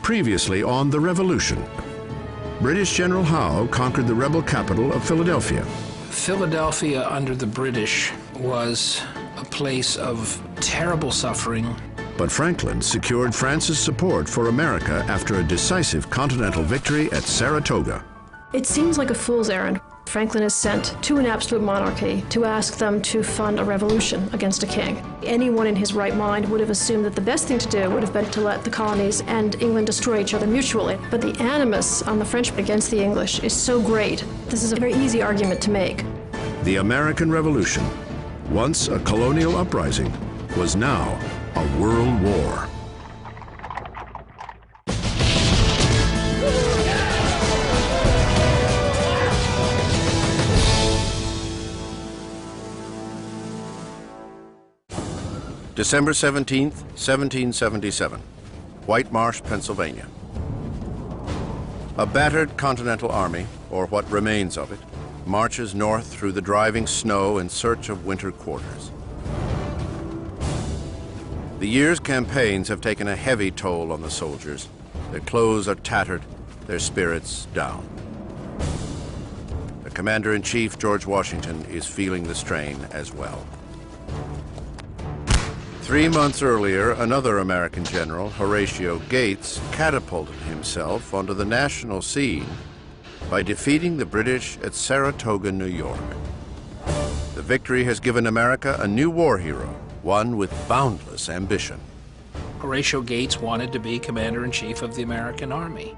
Previously on The Revolution, British General Howe conquered the rebel capital of Philadelphia. Philadelphia under the British was a place of terrible suffering. But Franklin secured France's support for America after a decisive continental victory at Saratoga. It seems like a fool's errand. Franklin is sent to an absolute monarchy to ask them to fund a revolution against a king. Anyone in his right mind would have assumed that the best thing to do would have been to let the colonies and England destroy each other mutually. But the animus on the French against the English is so great. This is a very easy argument to make. The American Revolution, once a colonial uprising, was now a world war. December 17th, 1777, White Marsh, Pennsylvania. A battered Continental Army, or what remains of it, marches north through the driving snow in search of winter quarters. The year's campaigns have taken a heavy toll on the soldiers. Their clothes are tattered, their spirits down. The Commander-in-Chief, George Washington, is feeling the strain as well. 3 months earlier, another American general, Horatio Gates, catapulted himself onto the national scene by defeating the British at Saratoga, New York. The victory has given America a new war hero, one with boundless ambition. Horatio Gates wanted to be Commander-in-Chief of the American Army.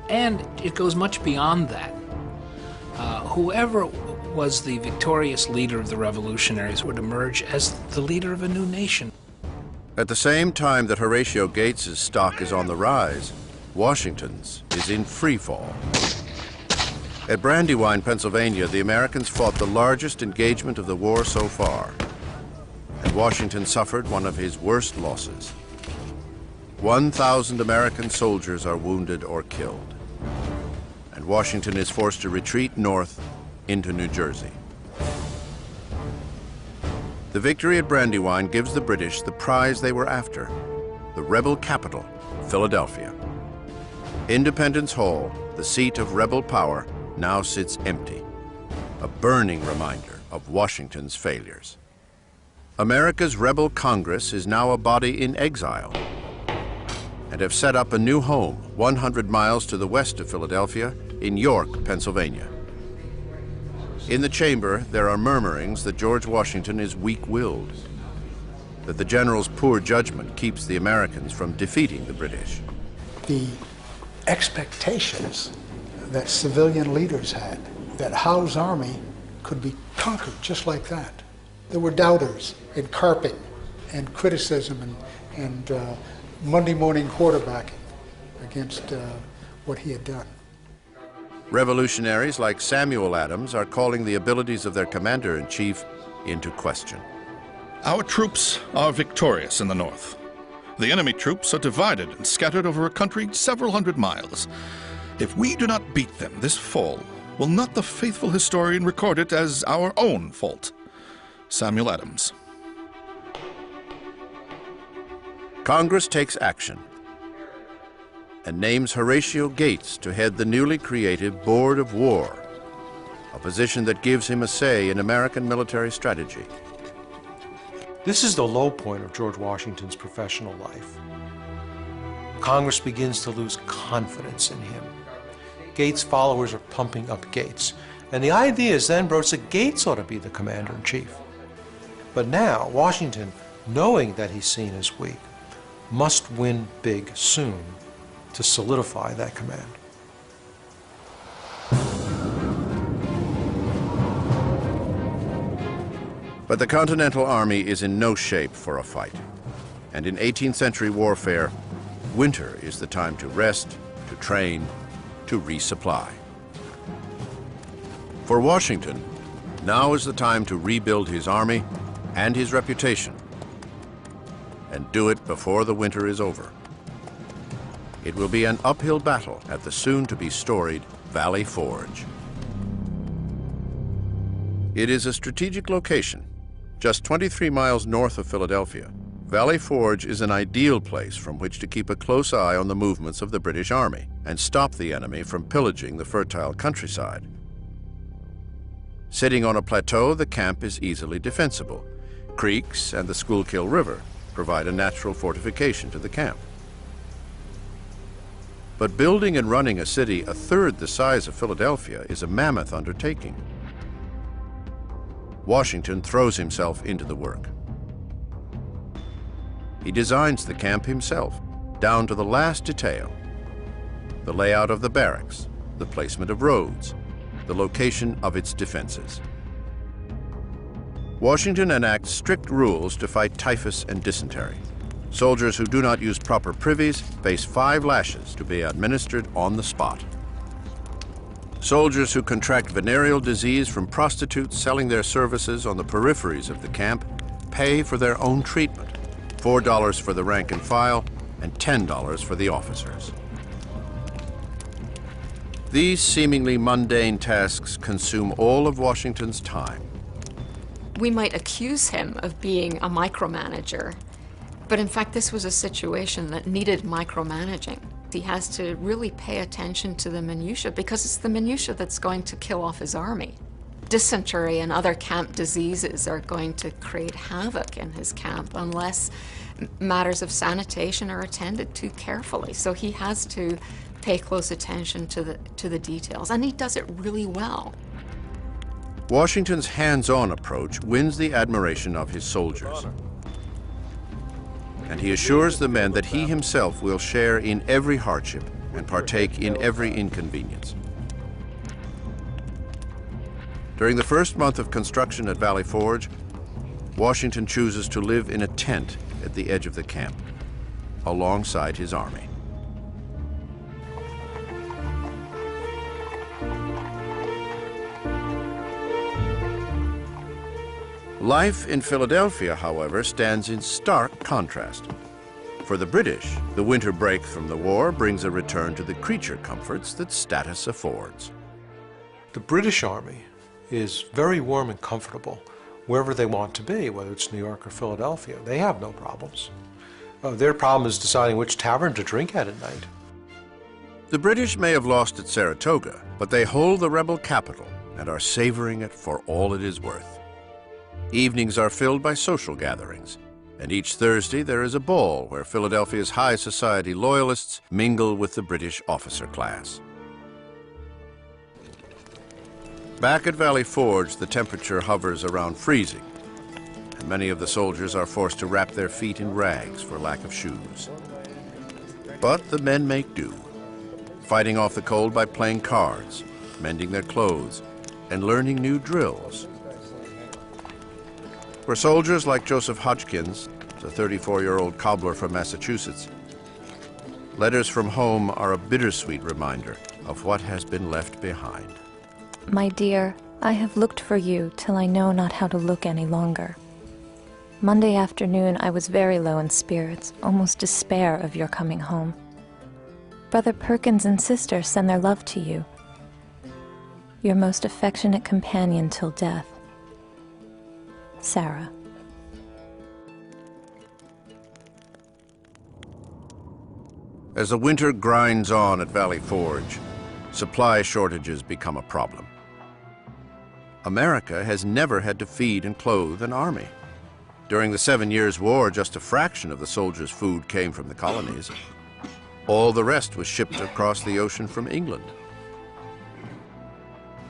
And it goes much beyond that. Whoever was the victorious leader of the revolutionaries would emerge as the leader of a new nation. At the same time that Horatio Gates's stock is on the rise, Washington's is in free fall. At Brandywine, Pennsylvania, the Americans fought the largest engagement of the war so far, and Washington suffered one of his worst losses. 1,000 American soldiers are wounded or killed, and Washington is forced to retreat north into New Jersey. The victory at Brandywine gives the British the prize they were after, the rebel capital, Philadelphia. Independence Hall, the seat of rebel power, now sits empty, a burning reminder of Washington's failures. America's rebel Congress is now a body in exile and have set up a new home 100 miles to the west of Philadelphia in York, Pennsylvania. In the chamber, there are murmurings that George Washington is weak-willed, that the general's poor judgment keeps the Americans from defeating the British. The expectations that civilian leaders had, that Howe's army could be conquered just like that. There were doubters and carping and criticism and Monday morning quarterbacking against what he had done. Revolutionaries like Samuel Adams are calling the abilities of their commander-in-chief into question. Our troops are victorious in the north. The enemy troops are divided and scattered over a country several hundred miles. If we do not beat them this fall, will not the faithful historian record it as our own fault? Samuel Adams. Congress takes action and names Horatio Gates to head the newly created Board of War, a position that gives him a say in American military strategy. This is the low point of George Washington's professional life. Congress begins to lose confidence in him. Gates' followers are pumping up Gates. And the idea is then broached that Gates ought to be the commander-in-chief. But now, Washington, knowing that he's seen as weak, must win big soon to solidify that command. But the Continental Army is in no shape for a fight. And in 18th century warfare, winter is the time to rest, to train, to resupply. For Washington, now is the time to rebuild his army and his reputation, and do it before the winter is over. It will be an uphill battle at the soon-to-be storied Valley Forge. It is a strategic location, just 23 miles north of Philadelphia, Valley Forge is an ideal place from which to keep a close eye on the movements of the British Army and stop the enemy from pillaging the fertile countryside. Sitting on a plateau, the camp is easily defensible. Creeks and the Schuylkill River provide a natural fortification to the camp. But building and running a city a third the size of Philadelphia is a mammoth undertaking. Washington throws himself into the work. He designs the camp himself, down to the last detail. The layout of the barracks, the placement of roads, the location of its defenses. Washington enacts strict rules to fight typhus and dysentery. Soldiers who do not use proper privies face 5 lashes to be administered on the spot. Soldiers who contract venereal disease from prostitutes selling their services on the peripheries of the camp pay for their own treatment, $4 for the rank and file and $10 for the officers. These seemingly mundane tasks consume all of Washington's time. We might accuse him of being a micromanager, but in fact this was a situation that needed micromanaging. He has to really pay attention to the minutiae because it's the minutiae that's going to kill off his army. Dysentery and other camp diseases are going to create havoc in his camp unless matters of sanitation are attended to carefully. So he has to pay close attention to the details, and he does it really well. Washington's hands-on approach wins the admiration of his soldiers. And he assures the men that he himself will share in every hardship and partake in every inconvenience. During the first month of construction at Valley Forge, Washington chooses to live in a tent at the edge of the camp, alongside his army. Life in Philadelphia, however, stands in stark contrast. For the British, the winter break from the war brings a return to the creature comforts that status affords. The British Army is very warm and comfortable wherever they want to be, whether it's New York or Philadelphia. They have no problems. Their problem is deciding which tavern to drink at night. The British may have lost at Saratoga, but they hold the rebel capital and are savoring it for all it is worth. Evenings are filled by social gatherings, and each Thursday there is a ball where Philadelphia's high society loyalists mingle with the British officer class. Back at Valley Forge, the temperature hovers around freezing, and many of the soldiers are forced to wrap their feet in rags for lack of shoes. But the men make do, fighting off the cold by playing cards, mending their clothes, and learning new drills. For soldiers like Joseph Hodgkins, a 34-year-old cobbler from Massachusetts, letters from home are a bittersweet reminder of what has been left behind. My dear, I have looked for you till I know not how to look any longer. Monday afternoon I was very low in spirits, almost despair of your coming home. Brother Perkins and sister send their love to you. Your most affectionate companion till death, Sarah. As the winter grinds on at Valley Forge, supply shortages become a problem. America has never had to feed and clothe an army. During the 7 Years' War, just a fraction of the soldiers' food came from the colonies. All the rest was shipped across the ocean from England.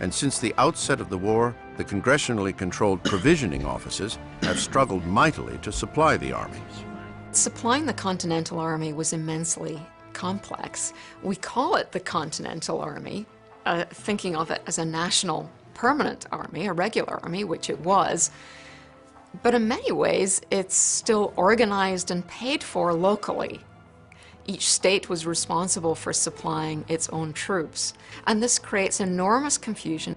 And since the outset of the war, the congressionally controlled provisioning offices have struggled mightily to supply the army. Supplying the Continental Army was immensely complex. We call it the Continental Army, thinking of it as a national permanent army, a regular army, which it was. But in many ways, it's still organized and paid for locally. Each state was responsible for supplying its own troops, and this creates enormous confusion.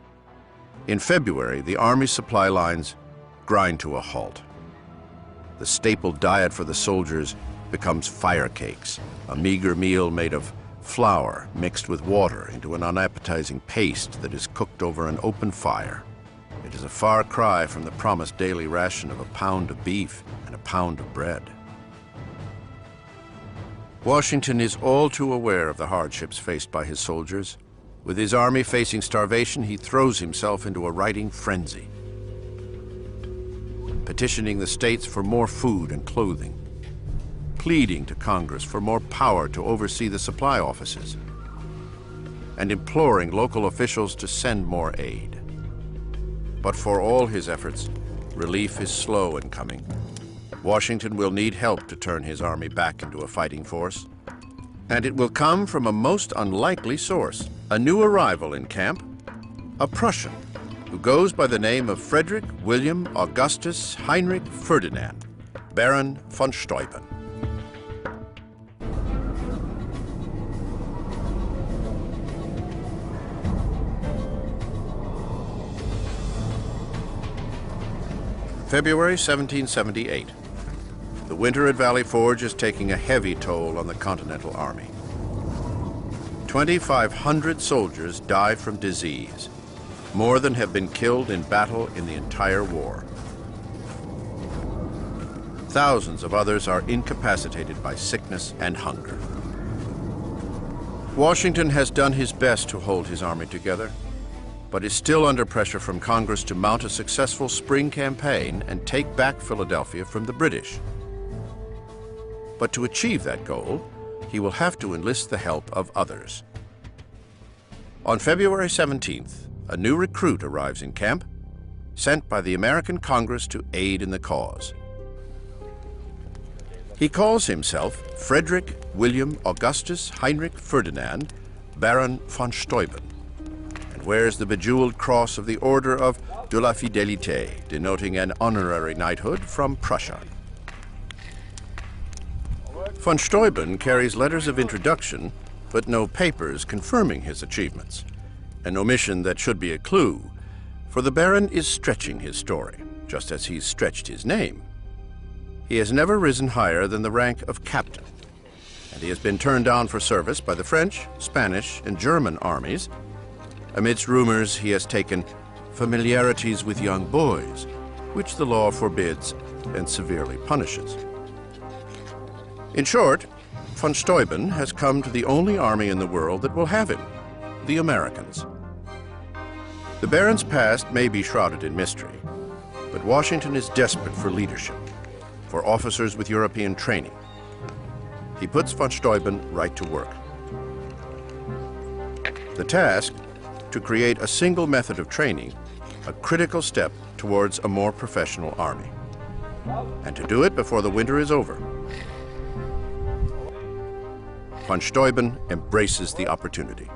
In February, the Army supply lines grind to a halt. The staple diet for the soldiers becomes fire cakes, a meager meal made of flour mixed with water into an unappetizing paste that is cooked over an open fire. It is a far cry from the promised daily ration of a pound of beef and a pound of bread. Washington is all too aware of the hardships faced by his soldiers. With his army facing starvation, he throws himself into a writing frenzy, petitioning the states for more food and clothing, pleading to Congress for more power to oversee the supply offices, and imploring local officials to send more aid. But for all his efforts, relief is slow in coming. Washington will need help to turn his army back into a fighting force, and it will come from a most unlikely source. A new arrival in camp, a Prussian who goes by the name of Frederick William Augustus Heinrich Ferdinand, Baron von Steuben. February 1778. The winter at Valley Forge is taking a heavy toll on the Continental Army. 2,500 soldiers die from disease, more than have been killed in battle in the entire war. Thousands of others are incapacitated by sickness and hunger. Washington has done his best to hold his army together, but is still under pressure from Congress to mount a successful spring campaign and take back Philadelphia from the British. But to achieve that goal, he will have to enlist the help of others. On February 17th, a new recruit arrives in camp, sent by the American Congress to aid in the cause. He calls himself Frederick William Augustus Heinrich Ferdinand, Baron von Steuben, and wears the bejeweled cross of the Order of de la Fidélité, denoting an honorary knighthood from Prussia. Von Steuben carries letters of introduction, but no papers confirming his achievements, an omission that should be a clue, for the Baron is stretching his story, just as he's stretched his name. He has never risen higher than the rank of captain, and he has been turned down for service by the French, Spanish, and German armies. Amidst rumors, he has taken familiarities with young boys, which the law forbids and severely punishes. In short, von Steuben has come to the only army in the world that will have him, the Americans. The Baron's past may be shrouded in mystery, but Washington is desperate for leadership, for officers with European training. He puts von Steuben right to work. The task, to create a single method of training, a critical step towards a more professional army, and to do it before the winter is over. Von Steuben embraces the opportunity.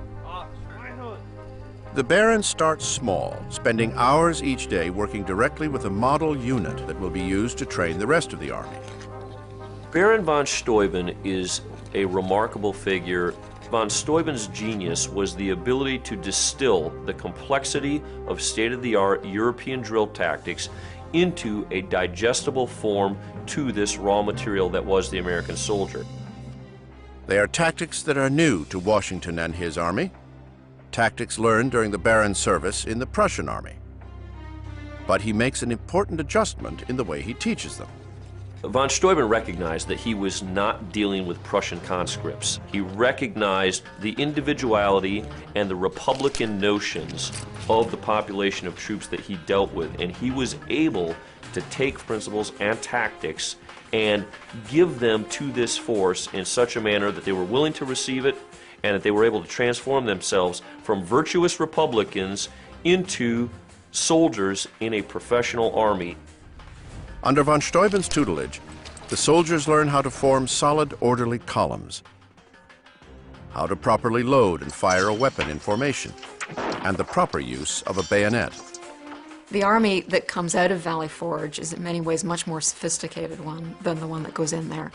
The Baron starts small, spending hours each day working directly with a model unit that will be used to train the rest of the army. Baron von Steuben is a remarkable figure. Von Steuben's genius was the ability to distill the complexity of state-of-the-art European drill tactics into a digestible form to this raw material that was the American soldier. They are tactics that are new to Washington and his army, tactics learned during the Baron's service in the Prussian army. But he makes an important adjustment in the way he teaches them. Von Steuben recognized that he was not dealing with Prussian conscripts. He recognized the individuality and the Republican notions of the population of troops that he dealt with, and he was able to take principles and tactics and give them to this force in such a manner that they were willing to receive it and that they were able to transform themselves from virtuous Republicans into soldiers in a professional army. Under von Steuben's tutelage, the soldiers learn how to form solid, orderly columns, how to properly load and fire a weapon in formation, and the proper use of a bayonet. The army that comes out of Valley Forge is in many ways much more sophisticated one than the one that goes in there.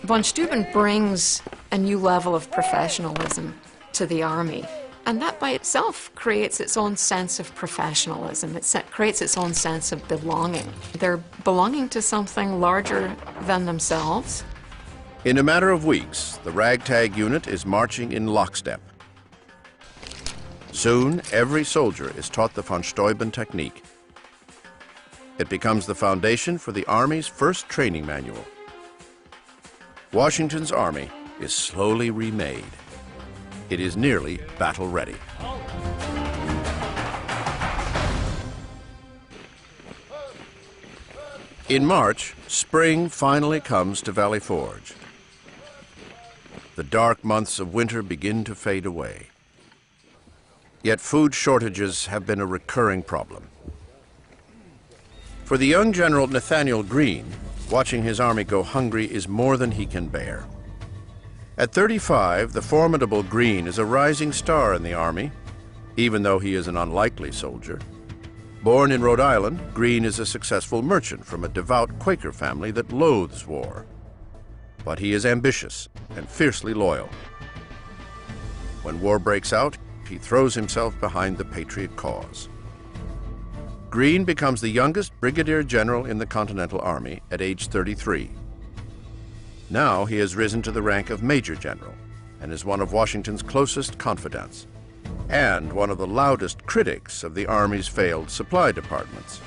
Von Steuben brings a new level of professionalism to the army, and that by itself creates its own sense of professionalism. It creates its own sense of belonging. They're belonging to something larger than themselves. In a matter of weeks, the ragtag unit is marching in lockstep. Soon, every soldier is taught the von Steuben technique. It becomes the foundation for the Army's first training manual. Washington's army is slowly remade. It is nearly battle ready. In March, spring finally comes to Valley Forge. The dark months of winter begin to fade away. Yet food shortages have been a recurring problem. For the young General Nathaniel Greene, watching his army go hungry is more than he can bear. At 35, the formidable Greene is a rising star in the army, even though he is an unlikely soldier. Born in Rhode Island, Greene is a successful merchant from a devout Quaker family that loathes war. But he is ambitious and fiercely loyal. When war breaks out, he throws himself behind the Patriot cause. Greene becomes the youngest brigadier general in the Continental Army at age 33. Now he has risen to the rank of major general and is one of Washington's closest confidants, and one of the loudest critics of the Army's failed supply departments.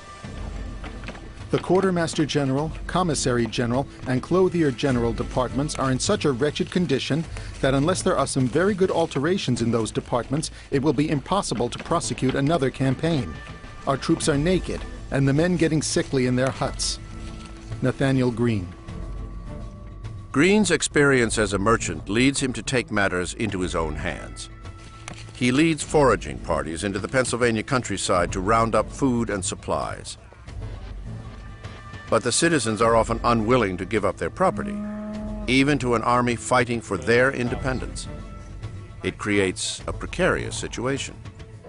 The Quartermaster General, Commissary General, and Clothier General departments are in such a wretched condition that unless there are some very good alterations in those departments, it will be impossible to prosecute another campaign. Our troops are naked, and the men getting sickly in their huts. Nathaniel Greene. Greene's experience as a merchant leads him to take matters into his own hands. He leads foraging parties into the Pennsylvania countryside to round up food and supplies. But the citizens are often unwilling to give up their property, even to an army fighting for their independence. It creates a precarious situation.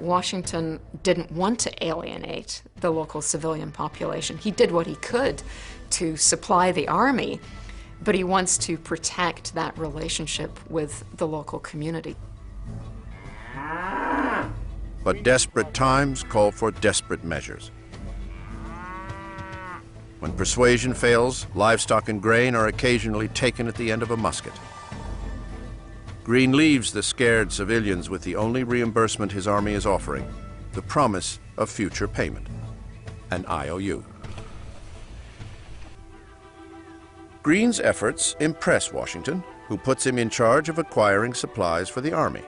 Washington didn't want to alienate the local civilian population. He did what he could to supply the army, but he wants to protect that relationship with the local community. But desperate times call for desperate measures. When persuasion fails, livestock and grain are occasionally taken at the end of a musket. Greene leaves the scared civilians with the only reimbursement his army is offering, the promise of future payment, an IOU. Greene's efforts impress Washington, who puts him in charge of acquiring supplies for the army.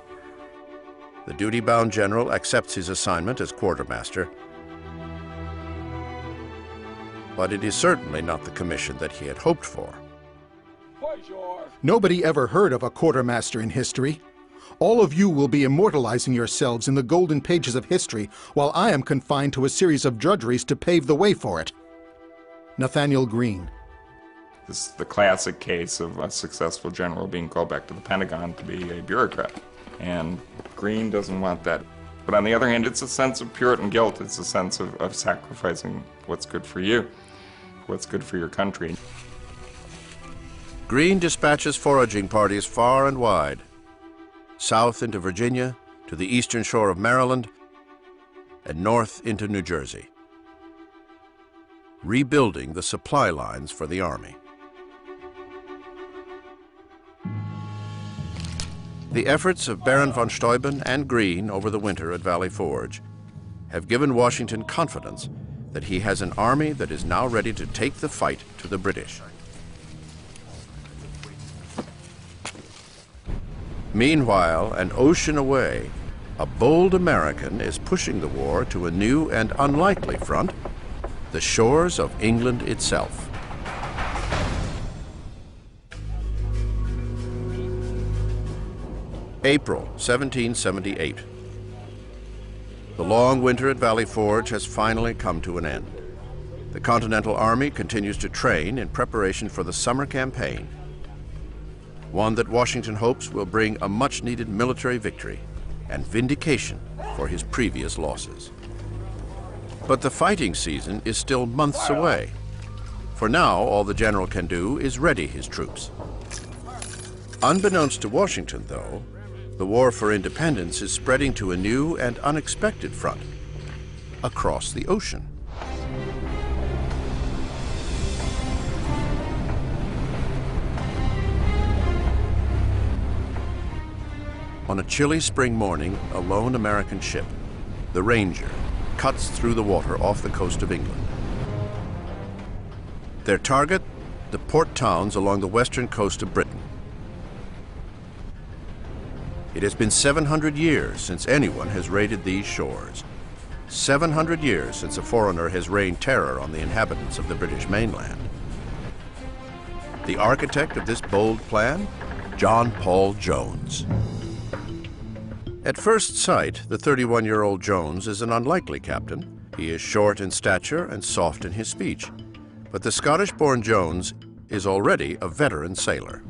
The duty-bound general accepts his assignment as quartermaster, but it is certainly not the commission that he had hoped for. Nobody ever heard of a quartermaster in history. All of you will be immortalizing yourselves in the golden pages of history, while I am confined to a series of drudgeries to pave the way for it. Nathaniel Greene. This is the classic case of a successful general being called back to the Pentagon to be a bureaucrat. And Greene doesn't want that. But on the other hand, it's a sense of Puritan guilt. It's a sense of sacrificing what's good for you, what's good for your country. Greene dispatches foraging parties far and wide, south into Virginia, to the eastern shore of Maryland, and north into New Jersey, rebuilding the supply lines for the army. The efforts of Baron von Steuben and Greene over the winter at Valley Forge have given Washington confidence that he has an army that is now ready to take the fight to the British. Meanwhile, an ocean away, a bold American is pushing the war to a new and unlikely front, the shores of England itself. April 1778. The long winter at Valley Forge has finally come to an end. The Continental Army continues to train in preparation for the summer campaign, one that Washington hopes will bring a much-needed military victory and vindication for his previous losses. But the fighting season is still months away. For now, all the general can do is ready his troops. Unbeknownst to Washington, though, the war for independence is spreading to a new and unexpected front, across the ocean. On a chilly spring morning, a lone American ship, the Ranger, cuts through the water off the coast of England. Their target, the port towns along the western coast of Britain. It has been 700 years since anyone has raided these shores. 700 years since a foreigner has rained terror on the inhabitants of the British mainland. The architect of this bold plan? John Paul Jones. At first sight, the 31-year-old Jones is an unlikely captain. He is short in stature and soft in his speech. But the Scottish-born Jones is already a veteran sailor.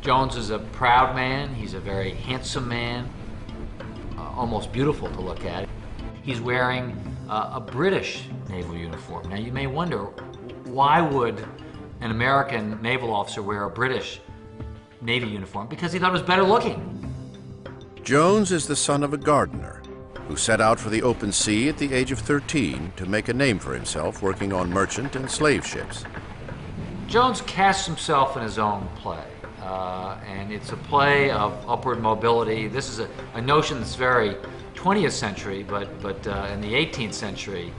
Jones is a proud man. He's a very handsome man, almost beautiful to look at. He's wearing a British naval uniform. Now you may wonder, why would an American naval officer wear a British Navy uniform? Because he thought it was better looking. Jones is the son of a gardener who set out for the open sea at the age of 13 to make a name for himself working on merchant and slave ships. Jones casts himself in his own play. And it's a play of upward mobility. This is a notion that's very 20th century, but in the 18th century,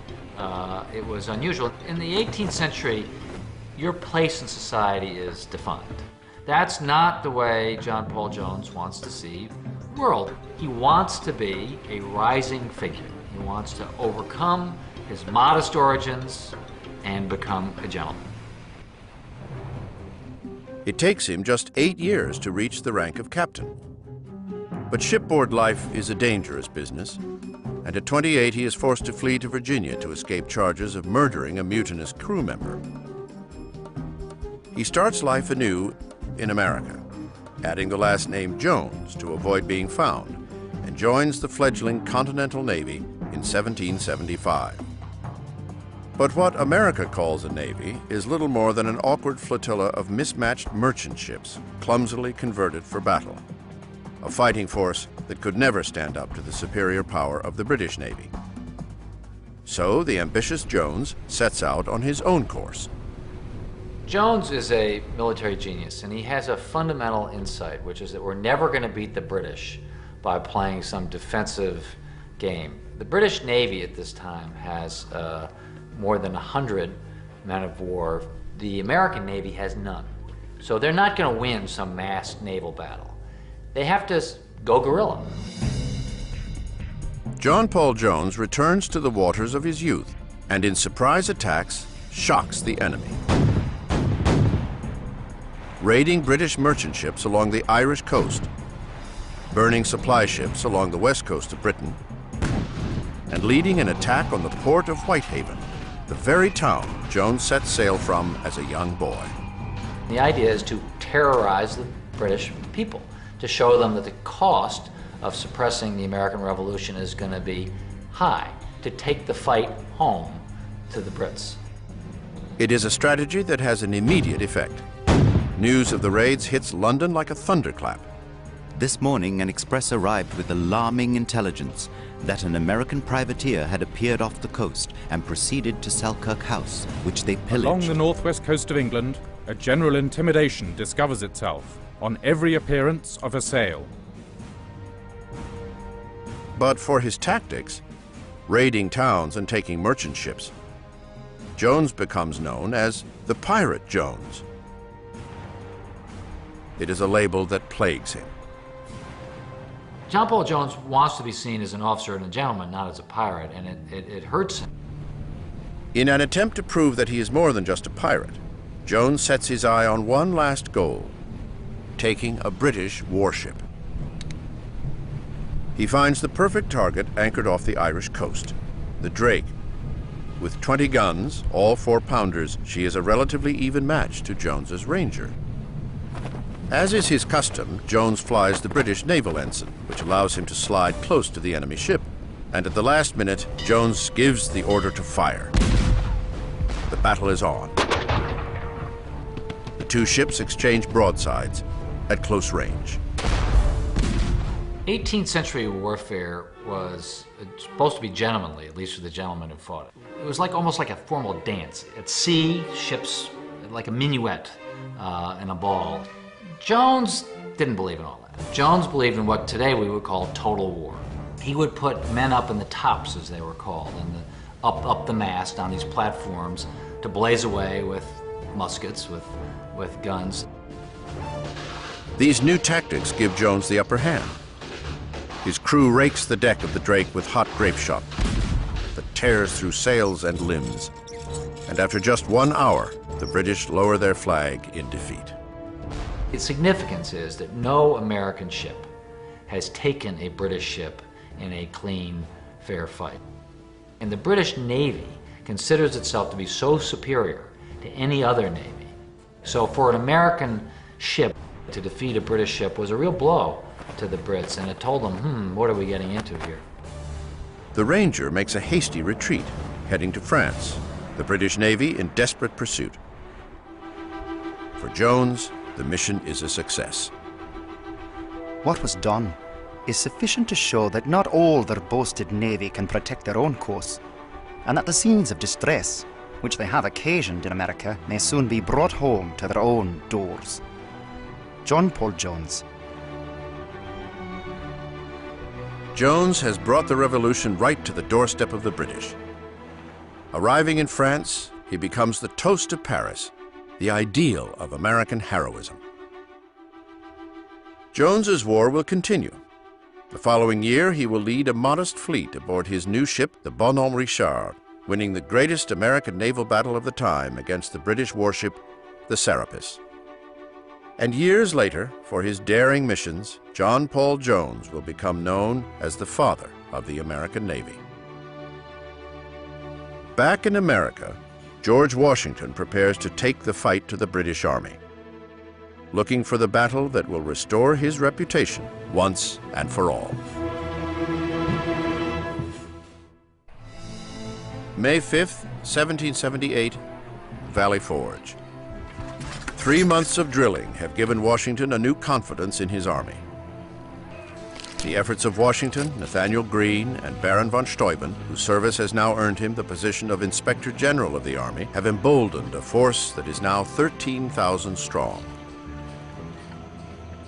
it was unusual. In the 18th century, your place in society is defined. That's not the way John Paul Jones wants to see the world. He wants to be a rising figure. He wants to overcome his modest origins and become a gentleman. It takes him just 8 years to reach the rank of captain. But shipboard life is a dangerous business, and at 28 he is forced to flee to Virginia to escape charges of murdering a mutinous crew member. He starts life anew in America, adding the last name Jones to avoid being found, and joins the fledgling Continental Navy in 1775. But what America calls a navy is little more than an awkward flotilla of mismatched merchant ships, clumsily converted for battle. A fighting force that could never stand up to the superior power of the British Navy. So the ambitious Jones sets out on his own course. Jones is a military genius, and he has a fundamental insight, which is that we're never going to beat the British by playing some defensive game. The British Navy at this time has more than 100 men of war. The American Navy has none. So they're not going to win some massed naval battle. They have to go guerrilla. John Paul Jones returns to the waters of his youth and in surprise attacks shocks the enemy. Raiding British merchant ships along the Irish coast, burning supply ships along the west coast of Britain, and leading an attack on the port of Whitehaven, the very town Jones set sail from as a young boy. The idea is to terrorize the British people, to show them that the cost of suppressing the American Revolution is going to be high, to take the fight home to the Brits. It is a strategy that has an immediate effect. News of the raids hits London like a thunderclap. This morning, an express arrived with alarming intelligence that an American privateer had appeared off the coast and proceeded to Selkirk House, which they pillaged. Along the northwest coast of England, a general intimidation discovers itself on every appearance of a sail. But for his tactics, raiding towns and taking merchant ships, Jones becomes known as the Pirate Jones. It is a label that plagues him. John Paul Jones wants to be seen as an officer and a gentleman, not as a pirate, and it hurts him. In an attempt to prove that he is more than just a pirate, Jones sets his eye on one last goal: taking a British warship. He finds the perfect target anchored off the Irish coast, the Drake. With 20 guns, all 4-pounders, she is a relatively even match to Jones's Ranger. As is his custom, Jones flies the British naval ensign, which allows him to slide close to the enemy ship. And at the last minute, Jones gives the order to fire. The battle is on. The two ships exchange broadsides at close range. 18th century warfare was supposed to be gentlemanly, at least for the gentlemen who fought it. It was almost like a formal dance. At sea, ships, like a minuet and a ball. Jones didn't believe in all that. Jones believed in what today we would call total war. He would put men up in the tops, as they were called, and up the mast on these platforms to blaze away with muskets, with guns. These new tactics give Jones the upper hand. His crew rakes the deck of the Drake with hot grape shot that tears through sails and limbs. And after just 1 hour, the British lower their flag in defeat. Its significance is that no American ship has taken a British ship in a clean, fair fight. And the British Navy considers itself to be so superior to any other navy. So for an American ship to defeat a British ship was a real blow to the Brits, and it told them, what are we getting into here? The Ranger makes a hasty retreat, heading to France, the British Navy in desperate pursuit. For Jones, the mission is a success. What was done is sufficient to show that not all their boasted navy can protect their own coasts, and that the scenes of distress which they have occasioned in America may soon be brought home to their own doors. John Paul Jones. Jones has brought the revolution right to the doorstep of the British. Arriving in France, he becomes the toast of Paris, the ideal of American heroism. Jones's war will continue. The following year, he will lead a modest fleet aboard his new ship, the Bonhomme Richard, winning the greatest American naval battle of the time against the British warship, the Serapis. And years later, for his daring missions, John Paul Jones will become known as the father of the American Navy. Back in America, George Washington prepares to take the fight to the British Army, looking for the battle that will restore his reputation once and for all. May 5th, 1778, Valley Forge. 3 months of drilling have given Washington a new confidence in his army. The efforts of Washington, Nathanael Greene, and Baron von Steuben, whose service has now earned him the position of Inspector General of the Army, have emboldened a force that is now 13,000 strong.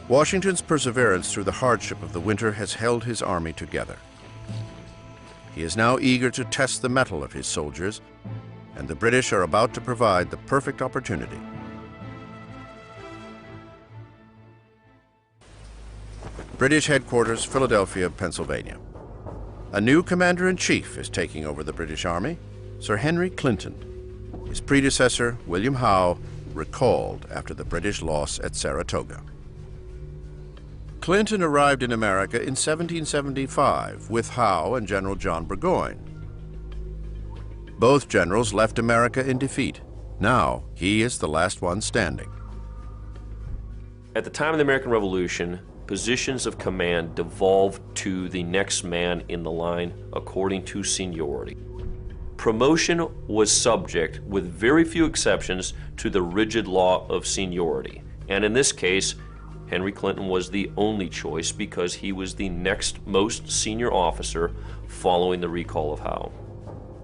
Washington's perseverance through the hardship of the winter has held his army together. He is now eager to test the mettle of his soldiers, and the British are about to provide the perfect opportunity. British headquarters, Philadelphia, Pennsylvania. A new commander-in-chief is taking over the British Army, Sir Henry Clinton. His predecessor, William Howe, recalled after the British loss at Saratoga. Clinton arrived in America in 1775 with Howe and General John Burgoyne. Both generals left America in defeat. Now, he is the last one standing. At the time of the American Revolution, positions of command devolved to the next man in the line according to seniority. Promotion was subject, with very few exceptions, to the rigid law of seniority. And in this case, Henry Clinton was the only choice because he was the next most senior officer following the recall of Howe.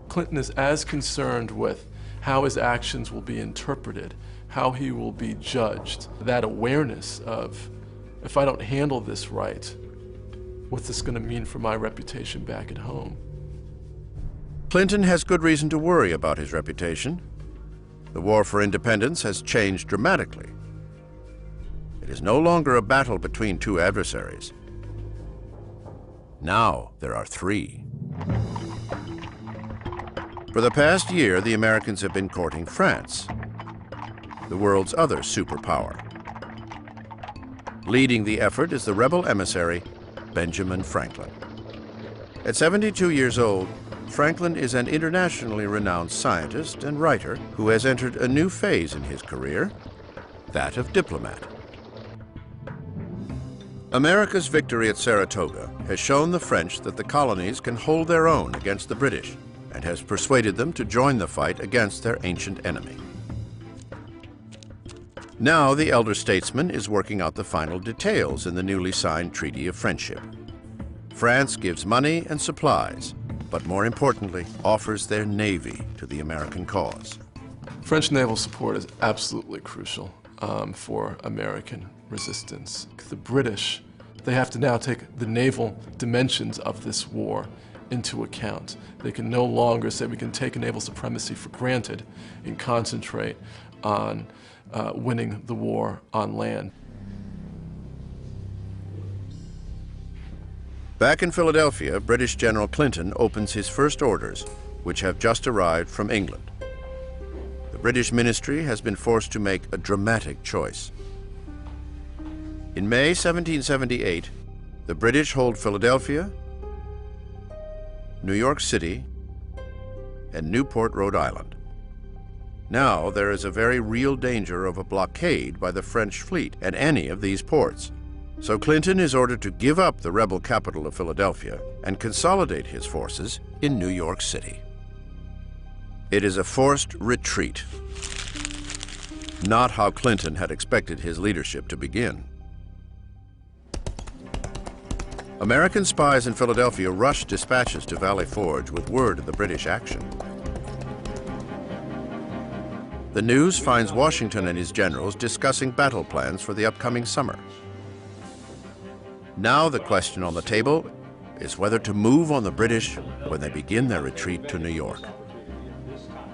Clinton is as concerned with how his actions will be interpreted, how he will be judged, that awareness of, if I don't handle this right, what's this going to mean for my reputation back at home? Clinton has good reason to worry about his reputation. The war for independence has changed dramatically. It is no longer a battle between two adversaries. Now there are three. For the past year, the Americans have been courting France, the world's other superpower. Leading the effort is the rebel emissary, Benjamin Franklin. At 72 years old, Franklin is an internationally renowned scientist and writer who has entered a new phase in his career, that of diplomat. America's victory at Saratoga has shown the French that the colonies can hold their own against the British and has persuaded them to join the fight against their ancient enemy. Now the elder statesman is working out the final details in the newly signed Treaty of Friendship. France gives money and supplies, but more importantly, offers their navy to the American cause. French naval support is absolutely crucial for American resistance. The British, they have to now take the naval dimensions of this war into account. They can no longer say we can take naval supremacy for granted and concentrate on winning the war on land. Back in Philadelphia, British General Clinton opens his first orders, which have just arrived from England. The British ministry has been forced to make a dramatic choice. In May 1778, the British hold Philadelphia, New York City, and Newport, Rhode Island. Now there is a very real danger of a blockade by the French fleet at any of these ports. So Clinton is ordered to give up the rebel capital of Philadelphia and consolidate his forces in New York City. It is a forced retreat, not how Clinton had expected his leadership to begin. American spies in Philadelphia rushed dispatches to Valley Forge with word of the British action. The news finds Washington and his generals discussing battle plans for the upcoming summer. Now the question on the table is whether to move on the British when they begin their retreat to New York.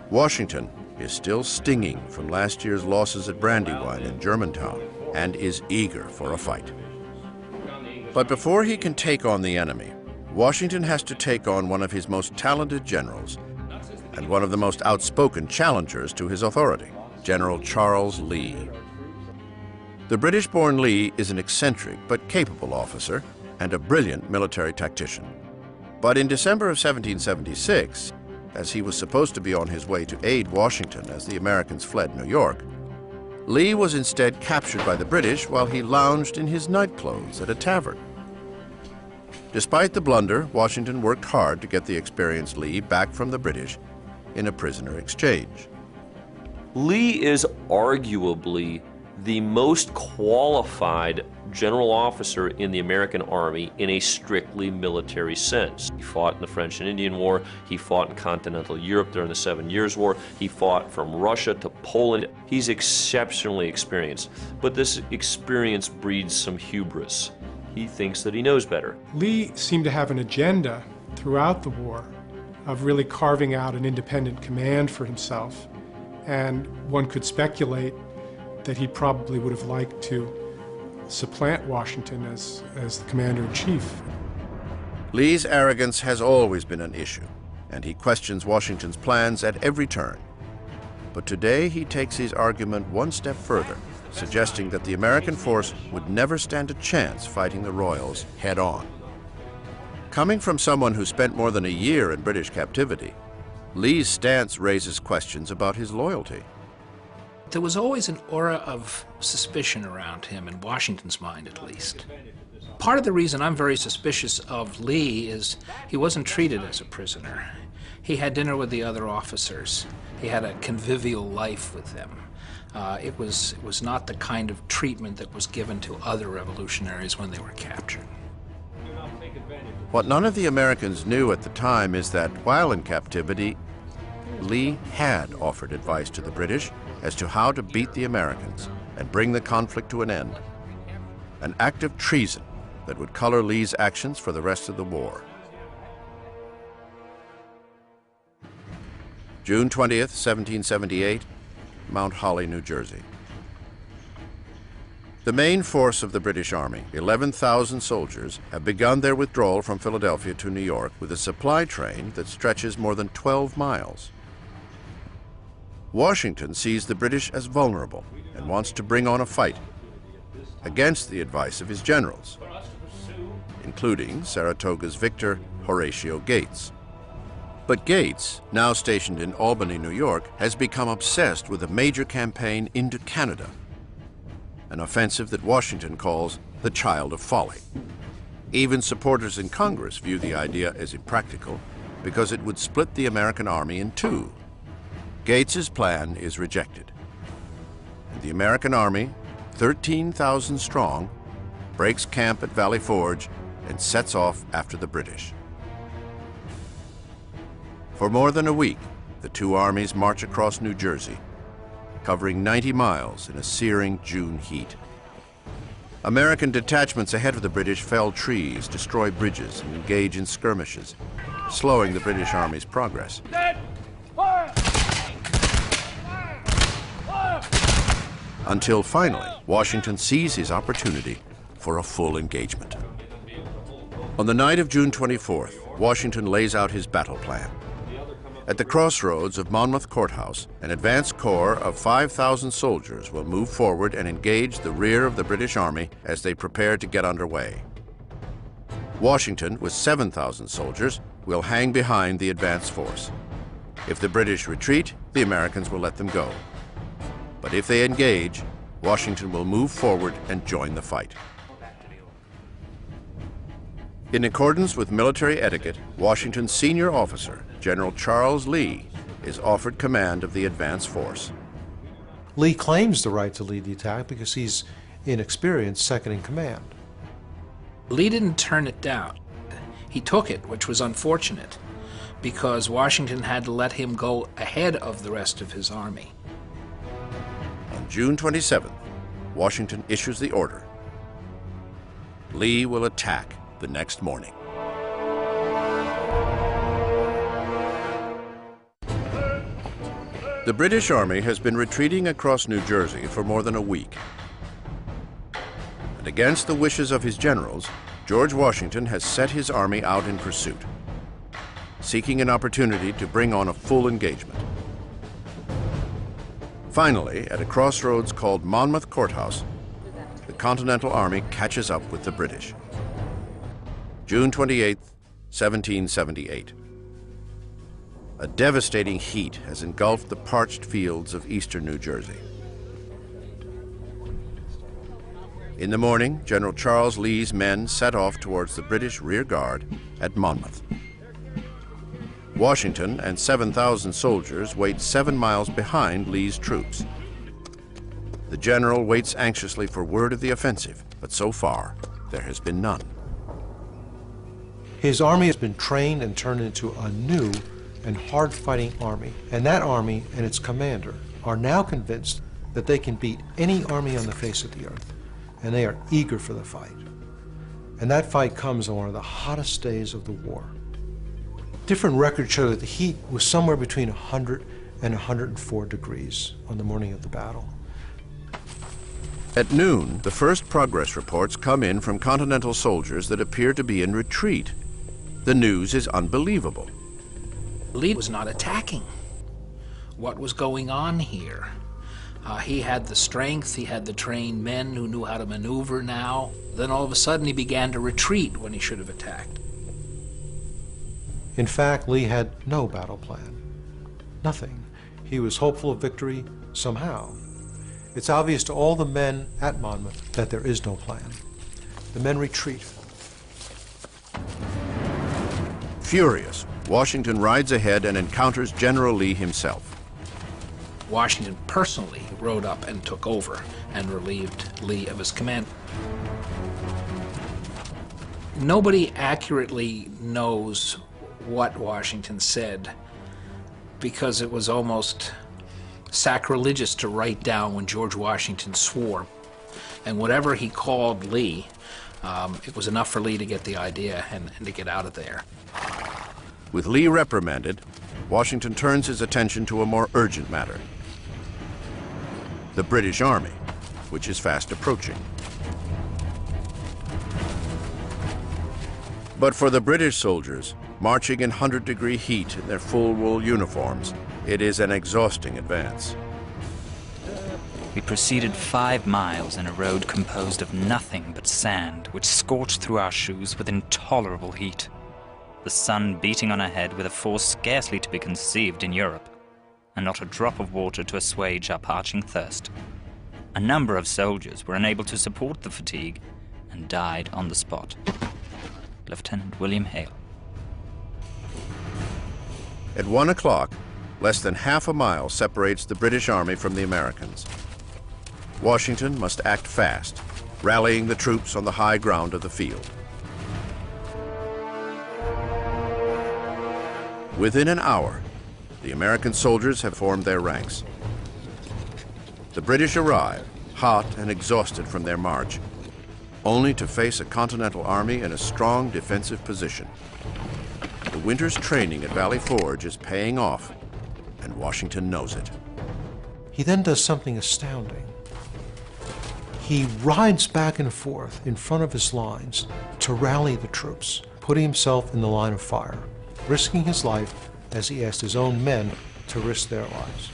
Washington is still stinging from last year's losses at Brandywine and Germantown and is eager for a fight. But before he can take on the enemy, Washington has to take on one of his most talented generals and one of the most outspoken challengers to his authority, General Charles Lee. The British-born Lee is an eccentric but capable officer and a brilliant military tactician. But in December of 1776, as he was supposed to be on his way to aid Washington as the Americans fled New York, Lee was instead captured by the British while he lounged in his nightclothes at a tavern. Despite the blunder, Washington worked hard to get the experienced Lee back from the British in a prisoner exchange. Lee is arguably the most qualified general officer in the American Army in a strictly military sense. He fought in the French and Indian War, he fought in continental Europe during the 7 Years' War, he fought from Russia to Poland. He's exceptionally experienced, but this experience breeds some hubris. He thinks that he knows better. Lee seemed to have an agenda throughout the war of really carving out an independent command for himself, and one could speculate that he probably would have liked to supplant Washington as the commander-in-chief. Lee's arrogance has always been an issue, and he questions Washington's plans at every turn. But today he takes his argument one step further, suggesting that the American force would never stand a chance fighting the Royals head-on. Coming from someone who spent more than a year in British captivity, Lee's stance raises questions about his loyalty. There was always an aura of suspicion around him, in Washington's mind at least. Part of the reason I'm very suspicious of Lee is he wasn't treated as a prisoner. He had dinner with the other officers. He had a convivial life with them. It was not the kind of treatment that was given to other revolutionaries when they were captured. What none of the Americans knew at the time is that while in captivity, Lee had offered advice to the British as to how to beat the Americans and bring the conflict to an end. An act of treason that would color Lee's actions for the rest of the war. June 20th, 1778, Mount Holly, New Jersey. The main force of the British Army, 11,000 soldiers, have begun their withdrawal from Philadelphia to New York with a supply train that stretches more than 12 miles. Washington sees the British as vulnerable and wants to bring on a fight against the advice of his generals, including Saratoga's victor, Horatio Gates. But Gates, now stationed in Albany, New York, has become obsessed with a major campaign into Canada, an offensive that Washington calls the child of folly. Even supporters in Congress view the idea as impractical because it would split the American army in two. Gates's plan is rejected, and the American army, 13,000 strong, breaks camp at Valley Forge and sets off after the British. For more than a week, the two armies march across New Jersey, covering 90 miles in a searing June heat. American detachments ahead of the British fell trees, destroy bridges, and engage in skirmishes, slowing the British Army's progress. Until finally, Washington sees his opportunity for a full engagement. On the night of June 24th, Washington lays out his battle plan. At the crossroads of Monmouth Courthouse, an advance corps of 5,000 soldiers will move forward and engage the rear of the British Army as they prepare to get underway. Washington, with 7,000 soldiers, will hang behind the advance force. If the British retreat, the Americans will let them go. But if they engage, Washington will move forward and join the fight. In accordance with military etiquette, Washington's senior officer, General Charles Lee, is offered command of the advance force. Lee claims the right to lead the attack because he's inexperienced second in command. Lee didn't turn it down. He took it, which was unfortunate, because Washington had to let him go ahead of the rest of his army. On June 27th, Washington issues the order. Lee will attack the next morning. The British Army has been retreating across New Jersey for more than a week. And against the wishes of his generals, George Washington has set his army out in pursuit, seeking an opportunity to bring on a full engagement. Finally, at a crossroads called Monmouth Courthouse, the Continental Army catches up with the British. June 28, 1778. A devastating heat has engulfed the parched fields of eastern New Jersey. In the morning, General Charles Lee's men set off towards the British rear guard at Monmouth. Washington and 7,000 soldiers wait 7 miles behind Lee's troops. The general waits anxiously for word of the offensive, but so far, there has been none. His army has been trained and turned into a new and hard-fighting army, and that army and its commander are now convinced that they can beat any army on the face of the earth, and they are eager for the fight. And that fight comes on one of the hottest days of the war. Different records show that the heat was somewhere between 100 and 104 degrees on the morning of the battle. At noon, the first progress reports come in from Continental soldiers that appear to be in retreat. The news is unbelievable. Lee was not attacking. What was going on here? He had the strength, he had the trained men who knew how to maneuver now. Then all of a sudden he began to retreat when he should have attacked. In fact, Lee had no battle plan. Nothing. He was hopeful of victory somehow. It's obvious to all the men at Monmouth that there is no plan. The men retreat. Furious, Washington rides ahead and encounters General Lee himself. Washington personally rode up and took over and relieved Lee of his command. Nobody accurately knows what Washington said because it was almost sacrilegious to write down when George Washington swore. And whatever he called Lee, it was enough for Lee to get the idea and to get out of there. With Lee reprimanded, Washington turns his attention to a more urgent matter: the British Army, which is fast approaching. But for the British soldiers, marching in 100-degree heat in their full wool uniforms, it is an exhausting advance. We proceeded 5 miles in a road composed of nothing but sand, which scorched through our shoes with intolerable heat. The sun beating on our head with a force scarcely to be conceived in Europe, and not a drop of water to assuage our parching thirst. A number of soldiers were unable to support the fatigue and died on the spot. Lieutenant William Hale. At 1 o'clock, less than half a mile separates the British Army from the Americans. Washington must act fast, rallying the troops on the high ground of the field. Within an hour, the American soldiers have formed their ranks. The British arrive, hot and exhausted from their march, only to face a Continental Army in a strong defensive position. The winter's training at Valley Forge is paying off, and Washington knows it. He then does something astounding. He rides back and forth in front of his lines to rally the troops, putting himself in the line of fire, risking his life as he asked his own men to risk their lives.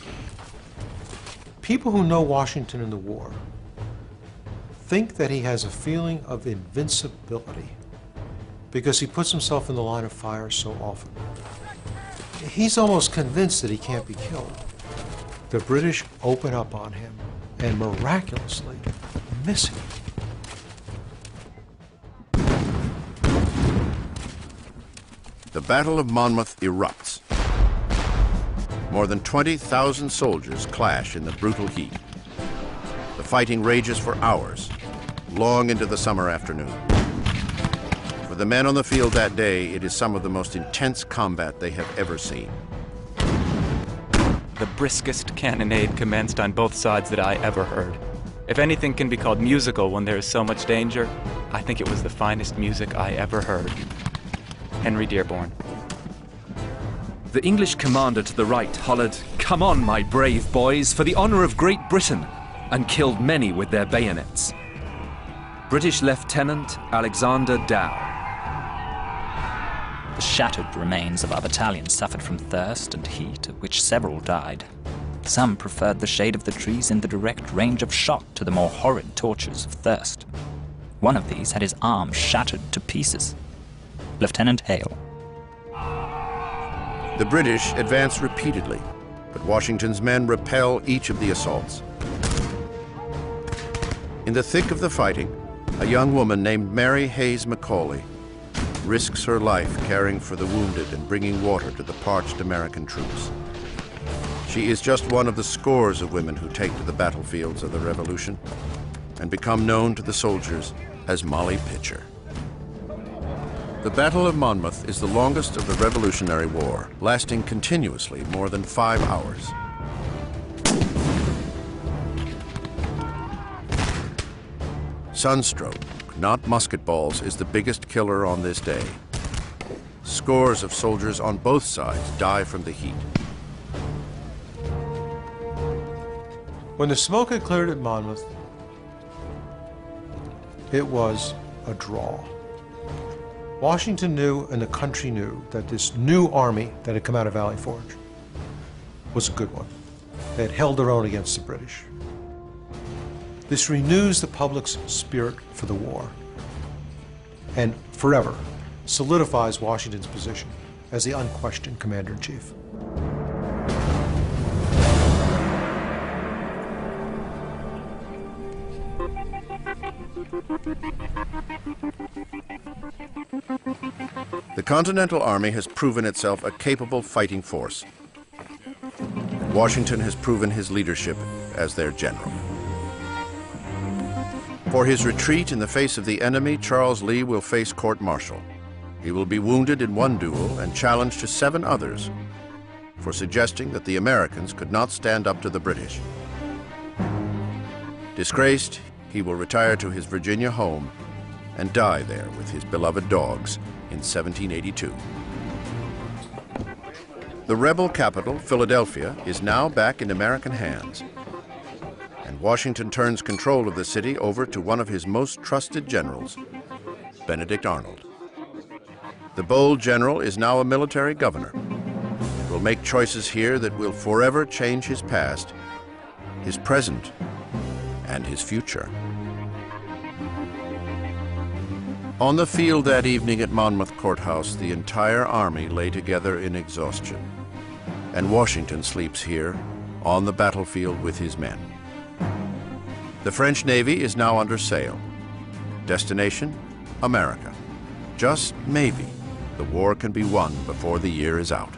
People who know Washington in the war think that he has a feeling of invincibility because he puts himself in the line of fire so often. He's almost convinced that he can't be killed. The British open up on him and miraculously miss him. The Battle of Monmouth erupts. More than 20,000 soldiers clash in the brutal heat. The fighting rages for hours, long into the summer afternoon. For the men on the field that day, it is some of the most intense combat they have ever seen. The briskest cannonade commenced on both sides that I ever heard. If anything can be called musical when there is so much danger, I think it was the finest music I ever heard. Henry Dearborn. The English commander to the right hollered, "Come on, my brave boys, for the honor of Great Britain," and killed many with their bayonets. British Lieutenant Alexander Dow. The shattered remains of our battalion suffered from thirst and heat, of which several died. Some preferred the shade of the trees in the direct range of shot to the more horrid tortures of thirst. One of these had his arm shattered to pieces. Lieutenant Hale. The British advance repeatedly, but Washington's men repel each of the assaults. In the thick of the fighting, a young woman named Mary Hayes Macaulay risks her life caring for the wounded and bringing water to the parched American troops. She is just one of the scores of women who take to the battlefields of the Revolution and become known to the soldiers as Molly Pitcher. The Battle of Monmouth is the longest of the Revolutionary War, lasting continuously more than 5 hours. Sunstroke, not musket balls, is the biggest killer on this day. Scores of soldiers on both sides die from the heat. When the smoke had cleared at Monmouth, it was a draw. Washington knew, and the country knew, that this new army that had come out of Valley Forge was a good one. They had held their own against the British. This renews the public's spirit for the war and forever solidifies Washington's position as the unquestioned commander-in-chief. The Continental Army has proven itself a capable fighting force. Washington has proven his leadership as their general. For his retreat in the face of the enemy, Charles Lee will face court-martial. He will be wounded in one duel and challenged to 7 others for suggesting that the Americans could not stand up to the British. Disgraced, he will retire to his Virginia home and die there with his beloved dogs in 1782. The rebel capital, Philadelphia, is now back in American hands, and Washington turns control of the city over to one of his most trusted generals, Benedict Arnold. The bold general is now a military governor and will make choices here that will forever change his past, his present, and his future. On the field that evening at Monmouth Courthouse, the entire army lay together in exhaustion, and Washington sleeps here on the battlefield with his men. The French Navy is now under sail. Destination, America. Just maybe, the war can be won before the year is out.